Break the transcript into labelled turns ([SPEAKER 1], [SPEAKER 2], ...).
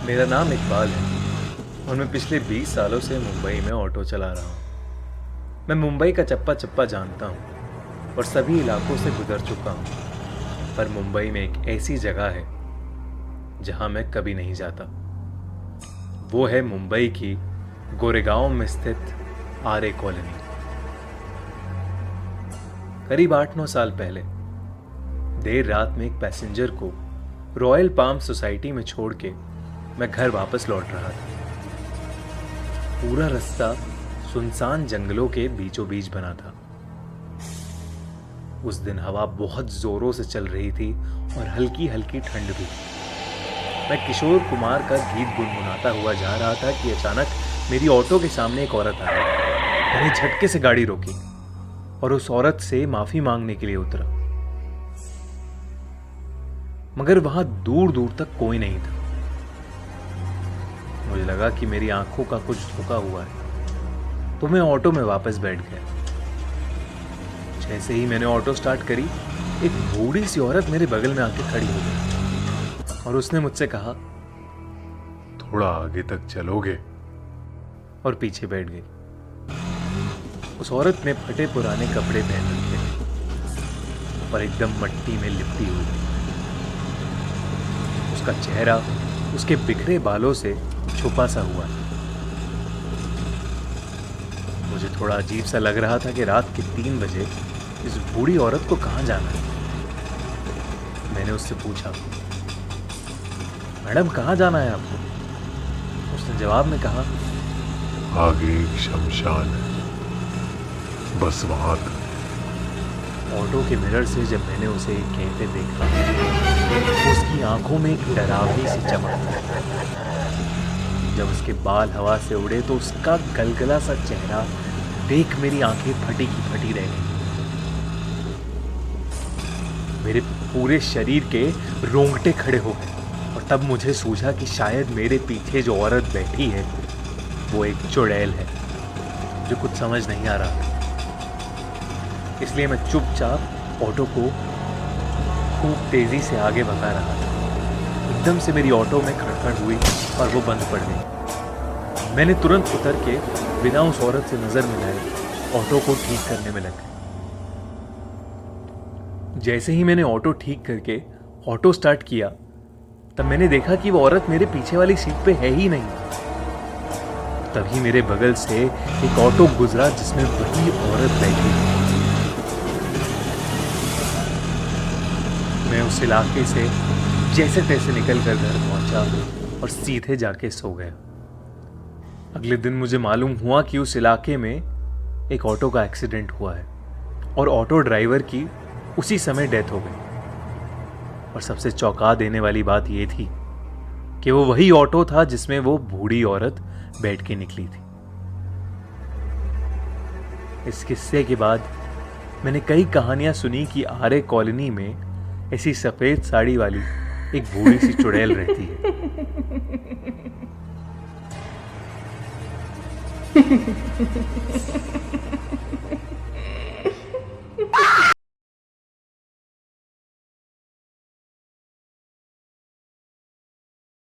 [SPEAKER 1] मेरा नाम इकबाल है और मैं पिछले 20 सालों से मुंबई में ऑटो चला रहा हूँ। मैं मुंबई का चप्पा चप्पा जानता हूँ और सभी इलाकों से गुजर चुका हूँ, पर मुंबई में एक ऐसी जगह है जहाँ मैं कभी नहीं जाता। वो है मुंबई की गोरेगांव में स्थित आरे कॉलोनी। करीब 8-9 साल पहले देर रात में एक पैसेंजर को रॉयल पाम सोसाइटी में छोड़ के मैं घर वापस लौट रहा था। पूरा रास्ता सुनसान जंगलों के बीचों बीच बना था। उस दिन हवा बहुत जोरों से चल रही थी और हल्की हल्की ठंड भी। मैं किशोर कुमार का गीत गुनगुनाता हुआ जा रहा था कि अचानक मेरी ऑटो के सामने एक औरत आई। मैंने झटके से गाड़ी रोकी और उस औरत से माफी मांगने के लिए उतरा, मगर वहां दूर दूर तक कोई नहीं था। मुझे लगा कि मेरी आंखों का कुछ धोखा हुआ है, तो मैं ऑटो में वापस बैठ गया। जैसे ही मैंने ऑटो स्टार्ट करी, एक बूढ़ी सी औरत मेरे बगल में आके खड़ी हो गई और उसने मुझसे कहा,
[SPEAKER 2] थोड़ा आगे तक चलोगे?
[SPEAKER 1] और पीछे बैठ गई। उस औरत ने फटे पुराने कपड़े पहन रखे और एकदम मट्टी में लिपटी हुई। उसका चेहरा उसके बिखरे बालों से छुपा सा हुआ। मुझे थोड़ा अजीब सा लग रहा था कि रात के 3 बजे इस बूढ़ी औरत को कहां जाना है। मैंने उससे पूछा, मैडम कहां जाना है आपको? उसने जवाब में कहा,
[SPEAKER 2] आगे एक शमशान है, बस वहां तक।
[SPEAKER 1] ऑटो के मिरर से जब मैंने उसे कहते देखा, उसकी आंखों में एक डरावनी सी चमक थी। जब उसके बाल हवा से उड़े तो उसका गलगला सा चेहरा देख मेरी आंखें फटी की फटी रह गई। मेरे पूरे शरीर के रोंगटे खड़े हो गए और तब मुझे सूझा कि शायद मेरे पीछे जो औरत बैठी है वो एक चुड़ैल है। जो कुछ समझ नहीं आ रहा, इसलिए मैं चुपचाप ऑटो को खूब तेजी से आगे भगा रहा था। एकदम से मेरी ऑटो में खड़खड़ हुई और वो बंद पड़ गई। मैंने तुरंत उतर के बिना उस औरत से नजर मिलाए ऑटो को ठीक करने में लग गया। जैसे ही मैंने ऑटो ठीक करके ऑटो स्टार्ट किया, तब मैंने देखा कि वो औरत मेरे पीछे वाली सीट पे है ही नहीं। तभी मेरे बगल से एक ऑटो गुजरा जिसमें वही औरत बैठी थी। मैं उस इलाके से जैसे तैसे निकलकर घर पहुंचा और सीधे जाके सो गया। अगले दिन मुझे मालूम हुआ कि उस इलाके में एक ऑटो का एक्सीडेंट हुआ है और ऑटो ड्राइवर की उसी समय डेथ हो गई। और सबसे चौंका देने वाली बात यह थी कि वो वही ऑटो था जिसमें वो बूढ़ी औरत बैठ के निकली थी। इस किस्से के बाद मैंने कई कहानियां सुनी कि आरे कॉलोनी में ऐसी सफेद साड़ी वाली एक बूढ़ी सी चुड़ैल रहती है।